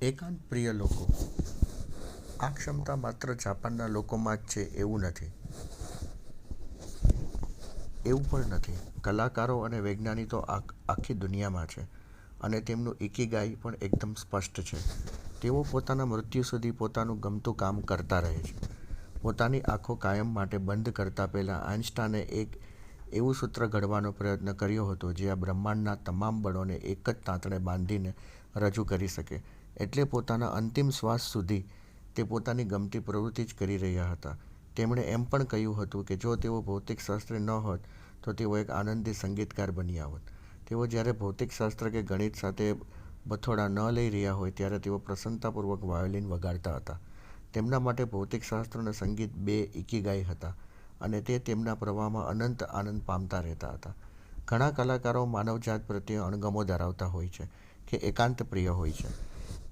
એકાંત પ્રિય લોકો. આ ક્ષમતા માત્ર જાપાનના લોકોમાં જ છે એવું નથી. એવું પણ નથી. કલાકારો અને વૈજ્ઞાનિકો આખી દુનિયામાં છે અને તેમનું ઇકિગાઈ પણ એકદમ સ્પષ્ટ છે. તેઓ પોતાના મૃત્યુ સુધી પોતાનું ગમતું કામ કરતા રહે છે. પોતાની આંખો કાયમ માટે બંધ કરતા પહેલા આઈન્સ્ટાઈને એક એવું સૂત્ર ઘડવાનો પ્રયત્ન કર્યો હતો જે આ બ્રહ્માંડના તમામ બળોને એક જ તાંતણે બાંધીને રજૂ કરી શકે. એટલે પોતાના અંતિમ શ્વાસ સુધી તે પોતાની ગમતી પ્રવૃત્તિ જ કરી રહ્યા હતા. તેમણે એમ પણ કહ્યું હતું કે જો તેઓ ભૌતિકશાસ્ત્રી ન હોત તો તેઓ એક આનંદી સંગીતકાર બન્યા હોત. તેઓ જ્યારે ભૌતિકશાસ્ત્ર કે ગણિત સાથે બથોડા ન લઈ રહ્યા હોય ત્યારે તેઓ પ્રસન્નતાપૂર્વક વાયોલિન વગાડતા હતા. તેમના માટે ભૌતિકશાસ્ત્ર અને સંગીત બે ઇકિગાઈ હતા અને તે તેમના પ્રવાહમાં અનંત આનંદ પામતા રહેતા હતા. ઘણા કલાકારો માનવજાત પ્રત્યે અણગમો ધરાવતા હોય છે કે એકાંત પ્રિય હોય છે.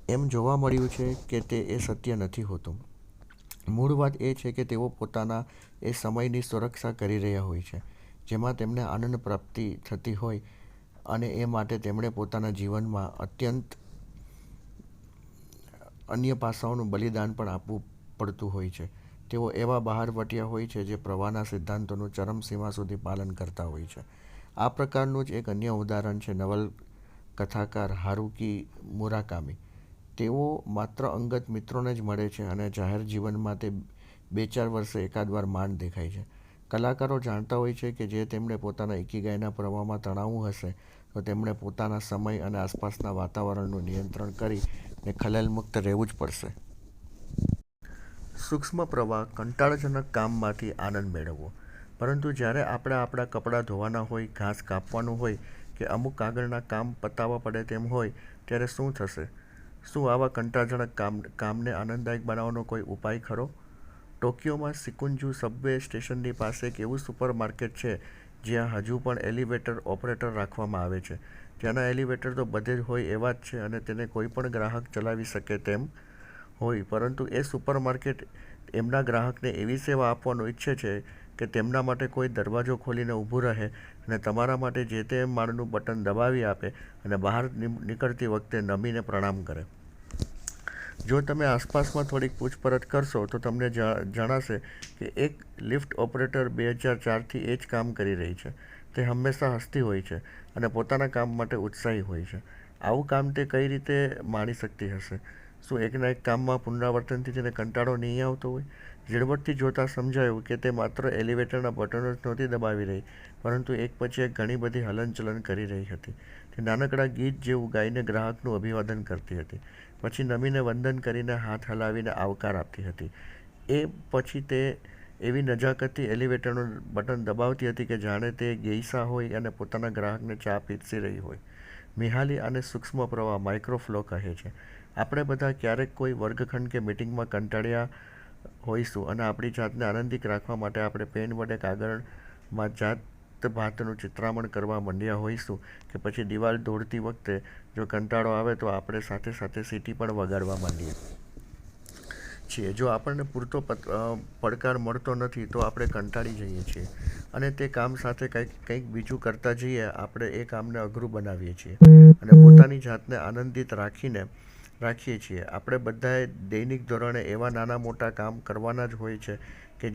એમ જોવા મળ્યું છે કે તે સત્ય નથી હોતું. મૂળ વાત એ છે કે તેઓ પોતાના એ સમયની સુરક્ષા કરી રહ્યા હોય છે જેમાં તેમને આનંદ પ્રાપ્તિ થતી હોય અને એ માટે તેમણે પોતાના જીવનમાં અત્યંત અન્ય પાસાઓનું બલિદાન પણ આપવું પડતું હોય છે. તેઓ એવા બહારવટિયા હોય છે જે પ્રવાહના સિદ્ધાંતોનું ચરમસીમા સુધી પાલન કરતા હોય છે. આ પ્રકારનું જ એક અન્ય ઉદાહરણ છે નવલકથાકાર હારુકી મુરાકામી. તેઓ માત્ર અંગત મિત્રોને જ મળે છે અને જાહેર જીવનમાં તે 2-4 વર્ષે એકાદ વાર માંડ દેખાય છે. કલાકારો જાણતા હોય છે કે જે તેમણે પોતાના ઇકિગાઈના પ્રવાહમાં તણાવવું હશે તો તેમણે પોતાના સમય અને આસપાસના વાતાવરણનું નિયંત્રણ કરીને ખલેલમુક્ત રહેવું જ પડશે. સૂક્ષ્મ પ્રવાહ કંટાળાજનક કામમાંથી આનંદ મેળવવો. પરંતુ જ્યારે આપણે આપણા કપડાં ધોવાના હોય, ઘાસ કાપવાનું હોય કે અમુક કાગળના કામ પતાવવા પડે તેમ હોય ત્યારે શું થશે? શું આવા કંટાળાજનક કામને આનંદદાયક બનાવવાનો કોઈ ઉપાય ખરો? ટોક્યોમાં શિન્કુંજુ સબવે સ્ટેશનની પાસે એક એવું સુપરમાર્કેટ છે જ્યાં હજુ પણ એલિવેટર ઓપરેટર રાખવામાં આવે છે. ત્યાંના એલિવેટર તો બધે જ હોય એવા જ છે અને તેને કોઈ પણ ગ્રાહક ચલાવી શકે તેમ હોય, પરંતુ એ સુપરમાર્કેટ એમના ગ્રાહકને એવી સેવા આપવાનું ઈચ્છે છે કે તેમના માટે કોઈ દરવાજો ખોલીને ઊભું રહે અને તમારા માટે જે તે માળનું બટન દબાવી આપે અને બહાર નીકળતી વખતે નમીને પ્રણામ કરે. જો તમે આસપાસમાં થોડીક પૂછપરછ કરશો તો તમને જણાશે કે એક લિફ્ટ ઓપરેટર 2004થી એ જ કામ કરી રહી છે. તે હંમેશા હસતી હોય છે અને પોતાના કામ માટે ઉત્સાહી હોય છે. આવું કામ તે કઈ રીતે માણી શકતી હશે? શું એકના એક કામમાં પુનરાવર્તનથી તેને કંટાળો નહીં આવતો હોય? ઝીણવટથી જોતાં સમજાયું કે તે માત્ર એલિવેટરના બટનો જ નહોતી દબાવી રહી, પરંતુ એક પછી એક ઘણી બધી હલનચલન કરી રહી હતી. તે નાનકડા ગીત જેવું ગાઈને ગ્રાહકનું અભિવાદન કરતી હતી, પછી નમીને વંદન કરીને હાથ હલાવીને આવકાર આપતી હતી. એ પછી તે એવી નજાકતથી એલિવેટરનું બટન દબાવતી હતી કે જાણે તે ગેઇસા હોય અને પોતાના ગ્રાહકને ચા પીરસી રહી હોય. મિહાલી આને સૂક્ષ્મ પ્રવાહ માઇક્રોફ્લો કહે છે. આપણે બધા ક્યારેક કોઈ વર્ગખંડ કે મીટિંગમાં કંટાળ્યા હોઈશું અને આપણી જાતને આનંદિત રાખવા માટે આપણે પેન વડે કાગળમાં જાતભાતનું ચિત્રામણ કરવા માંડ્યા હોઈશું કે પછી દિવાલ દોરતી વખતે જો કંટાળો આવે તો આપણે સાથે સાથે સીટી પણ વગાડવા માંડીએ છીએ. જો આપણને પૂરતો પડકાર મળતો નથી તો આપણે કંટાળી જઈએ છીએ અને તે કામ સાથે કંઈક બીજું કરતા જઈએ આપણે એ કામને અઘરું બનાવીએ છીએ અને પોતાની જાતને આનંદિત રાખીએ છીએ. આપણે બધાએ દૈનિક ધોરણે એવા નાના મોટા કામ કરવાના જ હોય છે કે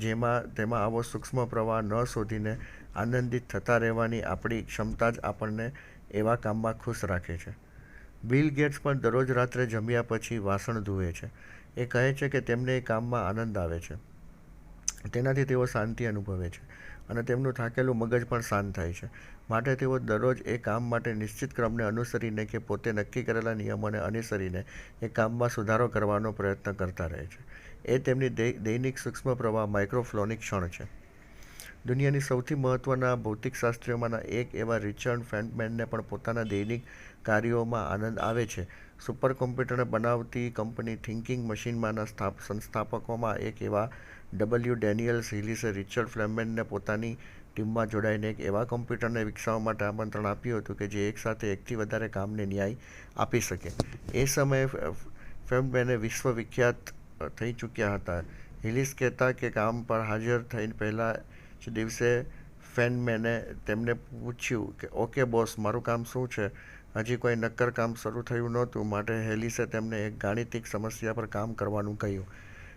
તેમાં આવો સૂક્ષ્મ પ્રવાહ ન શોધીને આનંદિત થતા રહેવાની આપણી ક્ષમતા જ આપણને એવા કામમાં ખુશ રાખે છે. બિલ ગેટ્સ પણ દરરોજ રાત્રે જમ્યા પછી વાસણ ધુએ છે. એ કહે છે કે તેમને એ કામમાં આનંદ આવે છે. તેનાથી તેઓ શાંતિ અનુભવે છે અને તેમનું થાકેલું મગજ પણ શાંત થાય છે. માટે તેઓ દરરોજ એ કામ માટે નિશ્ચિત ક્રમને અનુસરીને કે પોતે નક્કી કરેલા નિયમોને અનુસરીને એ કામમાં સુધારો કરવાનો પ્રયત્ન કરતા રહે છે. એ તેમની દૈનિક સૂક્ષ્મ પ્રવાહ માઇક્રોફ્લોની ક્ષણ છે. દુનિયાની સૌથી મહત્ત્વના ભૌતિકશાસ્ત્રીઓમાંના એક એવા રિચર્ડ ફેન્ટમેનને પણ પોતાના દૈનિક કાર્યોમાં આનંદ આવે છે. સુપર કોમ્પ્યુટરને બનાવતી કંપની થિંકિંગ મશીનમાંના સંસ્થાપકોમાં એક એવા ડબલ્યુ. ડેનિયલ્સ હિલિસે રિચર્ડ ફેન્ટમેનને પોતાની ટીમમાં જોડાઈને એક એવા કોમ્પ્યુટરને વિકસાવવા માટે આમંત્રણ આપ્યું હતું કે જે એકસાથે એકથી વધારે કામને ન્યાય આપી શકે. એ સમયે ફેન્ટમેન વિશ્વવિખ્યાત થઈ ચૂક્યા હતા. હિલિસ કહેતા કે કામ પર હાજર થઈને પહેલા જ દિવસે ફેન્ટમેને તેમને પૂછ્યું કે ઓકે બોસ, મારું કામ શું છે? હજી કોઈ નક્કર કામ શરૂ થયું નહોતું, માટે હેલિસે તેમને એક ગાણિતિક સમસ્યા પર કામ કરવાનું કહ્યું.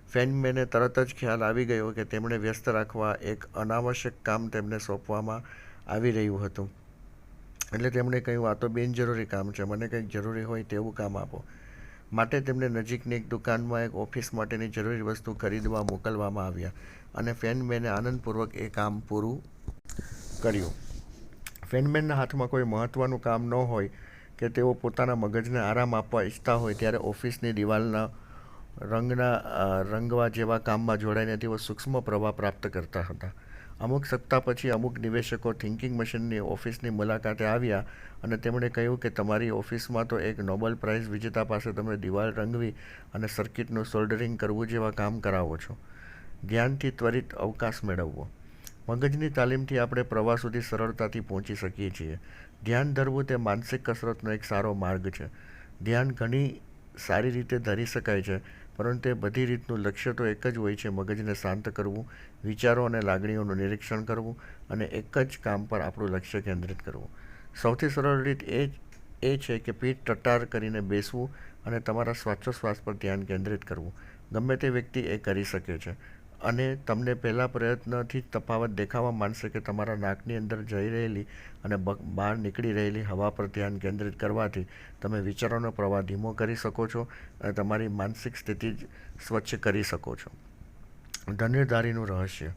ફેનમેને તરત જ ખ્યાલ આવી ગયો કે તેમણે વ્યસ્ત રાખવા એક અનાવશ્યક કામ તેમને સોંપવામાં આવી રહ્યું હતું. એટલે તેમણે કહ્યું, આ તો બિનજરૂરી કામ છે, મને કંઈક જરૂરી હોય તેવું કામ આપો. માટે તેમને નજીકની એક દુકાનમાં એક ઓફિસ માટેની જરૂરી વસ્તુ ખરીદવા મોકલવામાં આવ્યા અને ફેનમેને આનંદપૂર્વક એ કામ પૂરું કર્યું. ફેનમેનના હાથમાં કોઈ મહત્ત્વનું કામ ન હોય કે તેઓ પોતાના મગજને આરામ આપવા ઈચ્છતા હોય ત્યારે ઓફિસની દિવાલના રંગવા જેવા કામમાં જોડાઈને તેઓ સૂક્ષ્મ પ્રભાવ પ્રાપ્ત કરતા હતા. અમુક સપ્તાહ પછી અમુક નિવેશકો થિંકિંગ મશીનની ઓફિસની મુલાકાતે આવ્યા અને તેમણે કહ્યું કે તમારી ઓફિસમાં તો એક નોબેલ પ્રાઇઝ વિજેતા પાસે તમે દિવાલ રંગવી અને સર્કિટનું સોલ્ડરિંગ કરવું જેવા કામ કરાવો છો. ધ્યાનથી ત્વરિત અવકાશ મેળવવો. મગજની તાલીમથી આપણે પ્રવાહ સુધી સરળતાથી પહોંચી શકીએ છીએ. ધ્યાન ધરવું તે માનસિક કસરતનો એક સારો માર્ગ છે. ધ્યાન ઘણી સારી રીતે ધરી શકાય છે, પરંતુ એ બધી રીતનું લક્ષ્ય તો એક જ હોય છે: મગજને શાંત કરવું, વિચારો અને લાગણીઓનું નિરીક્ષણ કરવું અને એક જ કામ પર આપણું લક્ષ્ય કેન્દ્રિત કરવું. સૌથી સરળ રીત એ છે કે પીઠ ટટ્ટાર કરીને બેસવું અને તમારા શ્વાસોચ્છ્વાસ પર ધ્યાન કેન્દ્રિત કરવું. ગમે તે વ્યક્તિ એ કરી શકે છે અને તમને પહેલા પ્રયત્નથી જ તફાવત દેખાવા માંડશે કે તમારા નાકની અંદર જઈ રહેલી અને બહાર નીકળી રહેલી હવા પર ધ્યાન કેન્દ્રિત કરવાથી તમે વિચારોનો પ્રવાહ ધીમો કરી શકો છો અને તમારી માનસિક સ્થિતિ સ્વચ્છ કરી શકો છો. ધનુર્ધારીનું રહસ્ય.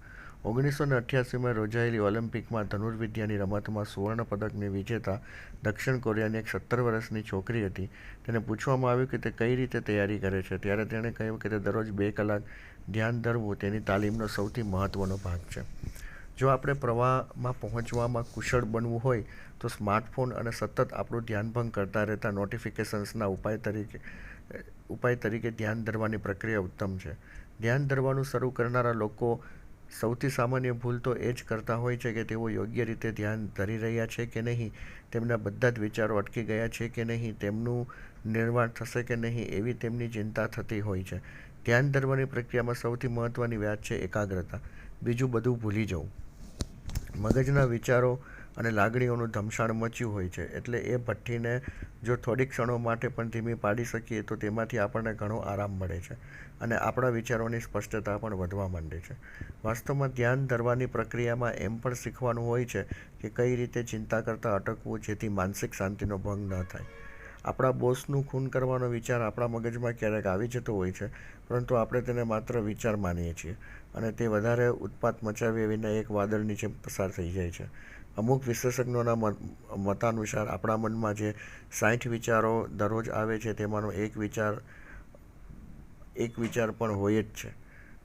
1988માં યોજાયેલી ઓલિમ્પિકમાં ધનુર્વિદ્યાની રમતમાં સુવર્ણ પદકની વિજેતા દક્ષિણ કોરિયાની એક 17 વર્ષની છોકરી હતી. તેને પૂછવામાં આવ્યું કે તે કઈ રીતે તૈયારી કરે છે, ત્યારે તેણે કહ્યું કે તે દરરોજ 2 કલાક ધ્યાન ધરવું તેની તાલીમનો સૌથી મહત્ત્વનો ભાગ છે. જો આપણે પ્રવાહમાં પહોંચવામાં કુશળ બનવું હોય તો સ્માર્ટફોન અને સતત આપણું ધ્યાનભંગ કરતા રહેતા નોટિફિકેશન્સના ઉપાય તરીકે ધ્યાન ધરવાની પ્રક્રિયા ઉત્તમ છે. ધ્યાન ધરવાનું શરૂ કરનારા લોકો સૌથી સામાન્ય ભૂલ તો એ જ કરતા હોય છે કે તેઓ યોગ્ય રીતે ધ્યાન ધરી રહ્યા છે કે નહીં, તેમના બધા જ વિચારો અટકી ગયા છે કે નહીં, તેમનું નિર્વાણ થશે કે નહીં એવી તેમની ચિંતા થતી હોય છે. ધ્યાન ધરવાની પ્રક્રિયામાં સૌથી મહત્ત્વની વાત છે એકાગ્રતા. બીજું બધું ભૂલી જવું. મગજના વિચારો અને લાગણીઓનું ધમસાણ મચ્યું હોય છે, એટલે એ ભઠ્ઠીને જો થોડીક ક્ષણો માટે પણ ધીમી પાડી શકીએ તો તેમાંથી આપણને ઘણો આરામ મળે છે અને આપણા વિચારોની સ્પષ્ટતા પણ વધવા માંડે છે. વાસ્તવમાં ધ્યાન ધરવાની પ્રક્રિયામાં એમ પણ શીખવાનું હોય છે કે કઈ રીતે ચિંતા કરતાં અટકવું જેથી માનસિક શાંતિનો ભંગ ન થાય. આપણા બોસનું ખૂન કરવાનો વિચાર આપણા મગજમાં ક્યારેક આવી જતો હોય છે, પરંતુ આપણે તેને માત્ર વિચાર માનીએ છીએ અને તે વધારે ઉત્પાત મચાવ્યા વિના એક વાદળ નીચે પસાર થઈ જાય છે. અમુક વિશેષજ્ઞોના મતાનુસાર આપણા મનમાં જે 60 વિચારો દરરોજ આવે છે તેમાંનો એક વિચાર પણ હોય જ છે.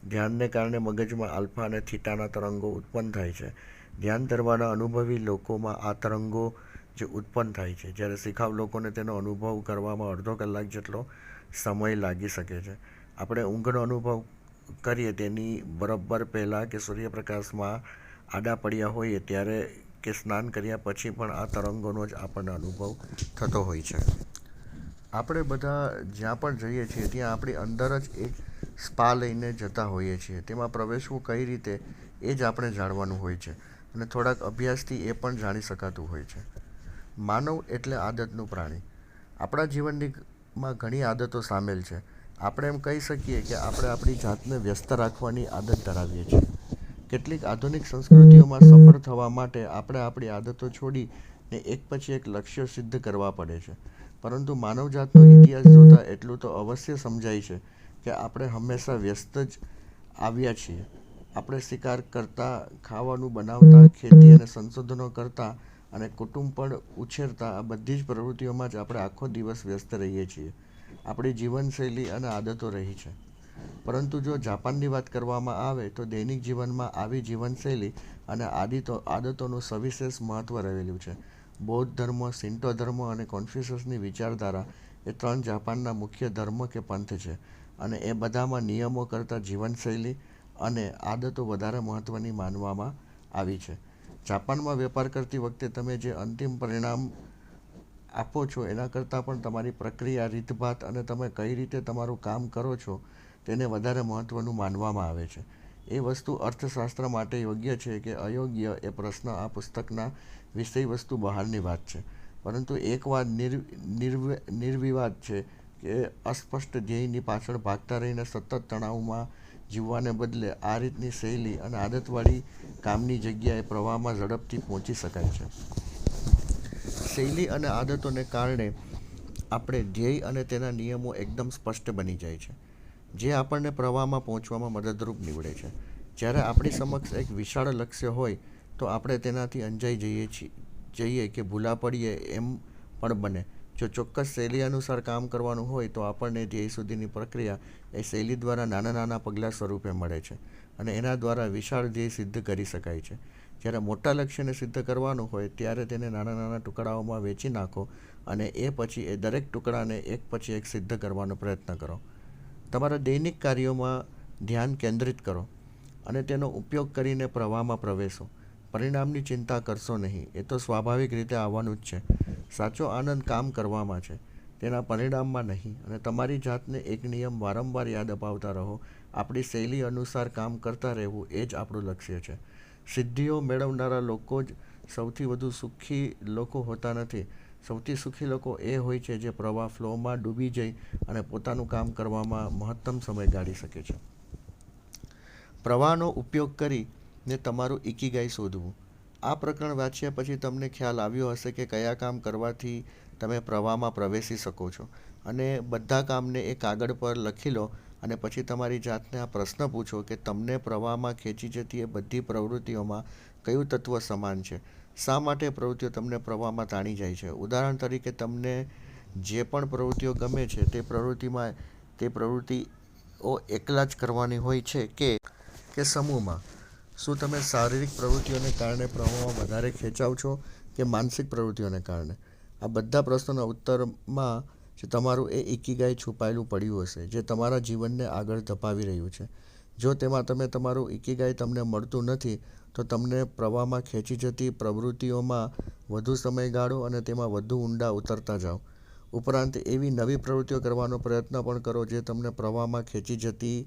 ધ્યાનને કારણે મગજમાં આલ્ફા અને થીટાના તરંગો ઉત્પન્ન થાય છે. ધ્યાન ધરવાના અનુભવી લોકોમાં આ તરંગો જે ઉત્પન્ન થાય છે, જ્યારે શિખાઉ લોકોને તેનો અનુભવ કરવામાં અડધો કલાક જેટલો સમય લાગી શકે છે. આપણે ઊંઘનો અનુભવ કરીએ તેની બરોબર પહેલાં કે સૂર્યપ્રકાશમાં આડા પડ્યા હોઈએ ત્યારે કે સ્નાન કર્યા પછી પણ આ તરંગોનો જ આપણને અનુભવ થતો હોય છે. આપણે બધા જ્યાં પણ જઈએ છીએ ત્યાં આપણી અંદર જ એક સ્પા લઈને જતા હોઈએ છીએ. તેમાં પ્રવેશવું કઈ રીતે એ જ આપણે જાણવાનું હોય છે અને થોડાક અભ્યાસથી એ પણ જાણી શકાતું હોય છે. માનવ એટલે આદતનું પ્રાણી. આપણા જીવનમાં ઘણી આદતો સામેલ છે. આપણે એમ કહી શકીએ કે આપણે આપણી જાતને વ્યસ્ત રાખવાની આદત ધરાવીએ છીએ. કેટલીક આધુનિક સંસ્કૃતિઓમાં સફળ થવા માટે આપણે આપણી આદતો છોડીને એક પછી એક લક્ષ્યો સિદ્ધ કરવા પડે છે. પરંતુ માનવજાતનો ઇતિહાસ જોતાં એટલું તો અવશ્ય સમજાય છે કે આપણે હંમેશા વ્યસ્ત જ આવ્યા છીએ. આપણે શિકાર કરતા, ખાવાનું બનાવતા, ખેતી અને સંશોધનો કરતા અને કુટુંબ પણ ઉછેરતા આ બધી જ પ્રવૃત્તિઓમાં જ આપણે આખો દિવસ વ્યસ્ત રહીએ છીએ. આપણી જીવનશૈલી અને આદતો રહી છે. પરંતુ જો જાપાનની વાત કરવામાં આવે તો દૈનિક જીવનમાં આવી જીવનશૈલી અને આદતોનું સવિશેષ મહત્ત્વ રહેલું છે. બૌદ્ધ ધર્મ, શિન્ટો ધર્મ અને કોન્ફ્યુશિયસની વિચારધારા એ 3 જાપાનના મુખ્ય ધર્મ કે પંથ છે અને એ બધામાં નિયમો કરતાં જીવનશૈલી અને આદતો વધારે મહત્ત્વની માનવામાં આવી છે. જાપાનમાં વેપાર કરતી વખતે તમે જે અંતિમ પરિણામ આપો છો એના કરતાં પણ તમારી પ્રક્રિયા, રીતભાત અને તમે કઈ રીતે તમારું કામ કરો છો તેને વધારે મહત્ત્વનું માનવામાં આવે છે. એ વસ્તુ અર્થશાસ્ત્ર માટે યોગ્ય છે કે અયોગ્ય એ પ્રશ્ન આ પુસ્તકના વિષયવસ્તુ બહારની વાત છે. પરંતુ એક વાત નિર્વિવાદ છે કે અસ્પષ્ટ ધ્યેયની પાછળ ભાગતા રહીને સતત તણાવમાં જીવવાને બદલે આ રીતની શૈલી અને આદતવાળી કામની જગ્યાએ પ્રવાહમાં ઝડપથી પહોંચી શકાય છે. શૈલી અને આદતોને કારણે આપણે ધ્યેય અને તેના નિયમો એકદમ સ્પષ્ટ બની જાય છે, જે આપણને પ્રવાહમાં પહોંચવામાં મદદરૂપ નીવડે છે. જ્યારે આપણી સમક્ષ એક વિશાળ લક્ષ્ય હોય તો આપણે તેનાથી અંજાઈ જઈએ કે ભૂલા પડીએ એમ પણ બને. જો ચોક્કસ શૈલી અનુસાર કામ કરવાનું હોય તો આપણને ધ્યેય સુધીની પ્રક્રિયા એ શૈલી દ્વારા નાના નાના પગલાં સ્વરૂપે મળે છે અને એના દ્વારા વિશાળ ધ્યેય સિદ્ધ કરી શકાય છે. જ્યારે મોટા લક્ષ્યને સિદ્ધ કરવાનું હોય ત્યારે તેને નાના નાના ટુકડાઓમાં વહેંચી નાખો અને એ પછી એ દરેક ટુકડાને એક પછી એક સિદ્ધ કરવાનો પ્રયત્ન કરો. તમારા દૈનિક કાર્યોમાં ધ્યાન કેન્દ્રિત કરો અને તેનો ઉપયોગ કરીને પ્રવાહમાં પ્રવેશો. પરિણામની ચિંતા કરશો નહીં, એ તો સ્વાભાવિક રીતે આવવાનું જ છે. સાચો આનંદ કામ કરવામાં છે, તેના પરિણામમાં નહીં. અને તમારી જાતને એક નિયમ વારંવાર યાદ અપાવતા રહો, આપણી શૈલી અનુસાર કામ કરતા રહેવું એ જ આપણું લક્ષ્ય છે. સિદ્ધિઓ મેળવનારા લોકો જ સૌથી વધુ સુખી લોકો હોતા નથી. સૌથી સુખી લોકો એ હોય છે જે પ્રવાહ ફ્લોમાં ડૂબી જઈ અને પોતાનું કામ કરવામાં મહત્તમ સમય ગાળી શકે છે. પ્રવાહનો ઉપયોગ કરીને તમારું ઇકીગાઈ શોધવું. આ પ્રકરણ વાંચ્યા પછી તમને ખ્યાલ આવ્યો હશે કે કયા કામ કરવાથી તમે પ્રવાહમાં પ્રવેશી શકો છો. અને બધા કામને એ કાગળ પર લખી લો અને પછી તમારી જાતને આ પ્રશ્ન પૂછો કે તમને પ્રવાહમાં ખેંચી જતી એ બધી પ્રવૃત્તિઓમાં કયું તત્વ સમાન છે? શા માટે પ્રવૃત્તિઓ તમને પ્રવાહમાં તાણી જાય છે? ઉદાહરણ તરીકે, તમને જે પણ પ્રવૃત્તિઓ ગમે છે તે પ્રવૃત્તિઓ એકલા જ કરવાની હોય છે કે સમૂહમાં? શું તમે શારીરિક પ્રવૃત્તિઓને કારણે પ્રવાહમાં વધારે ખેંચાવ છો કે માનસિક પ્રવૃત્તિઓને કારણે? આ બધા પ્રશ્નોના ઉત્તરમાં જ તમારું એ ઇકીગાઈ છુપાયેલું પડ્યું હશે, જે તમારા જીવનને આગળ ધપાવી રહ્યું છે. જો તેમાં તમારું ઇકીગાઈ તમને મળતું નથી તો તમને પ્રવાહમાં ખેંચી જતી પ્રવૃત્તિઓમાં વધુ સમય ગાળો અને તેમાં વધુ ઊંડા ઉતરતા જાઓ. ઉપરાંત એવી નવી પ્રવૃત્તિઓ કરવાનો પ્રયત્ન પણ કરો જે તમને પ્રવાહમાં ખેંચી જતી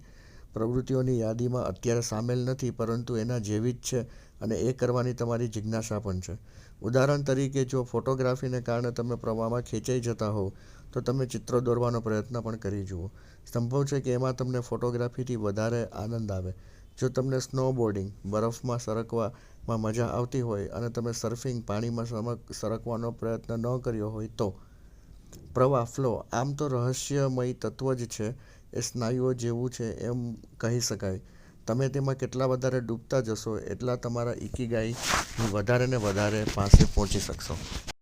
પ્રવૃત્તિઓની યાદીમાં અત્યારે સામેલ નથી પરંતુ એના જેવી જ છે અને એ કરવાની તમારી જિજ્ઞાસા પણ છે. ઉદાહરણ તરીકે, જો ફોટોગ્રાફીને કારણે તમે પ્રવાહમાં ખેંચાઈ જતા હોવ તો તમે ચિત્રો દોરવાનો પ્રયત્ન પણ કરી જુઓ. સંભવ છે કે એમાં તમને ફોટોગ્રાફીથી વધારે આનંદ આવે. જો તમને સ્નોબોર્ડિંગ બરફમાં સરકવામાં મજા આવતી હોય અને તમે સર્ફિંગ પાણીમાં સરકવાનો પ્રયત્ન ન કર્યો હોય તો. પ્રવાહ ફ્લો આમ તો રહસ્યમય તત્વ જ છે. એ સ્નાયુઓ જેવું છે એમ કહી શકાય. તમે તેમાં કેટલા વધારે ડૂબતા જશો એટલા તમારા ઇકીગાઈની વધારે ને વધારે પાસે પહોંચી શકશો.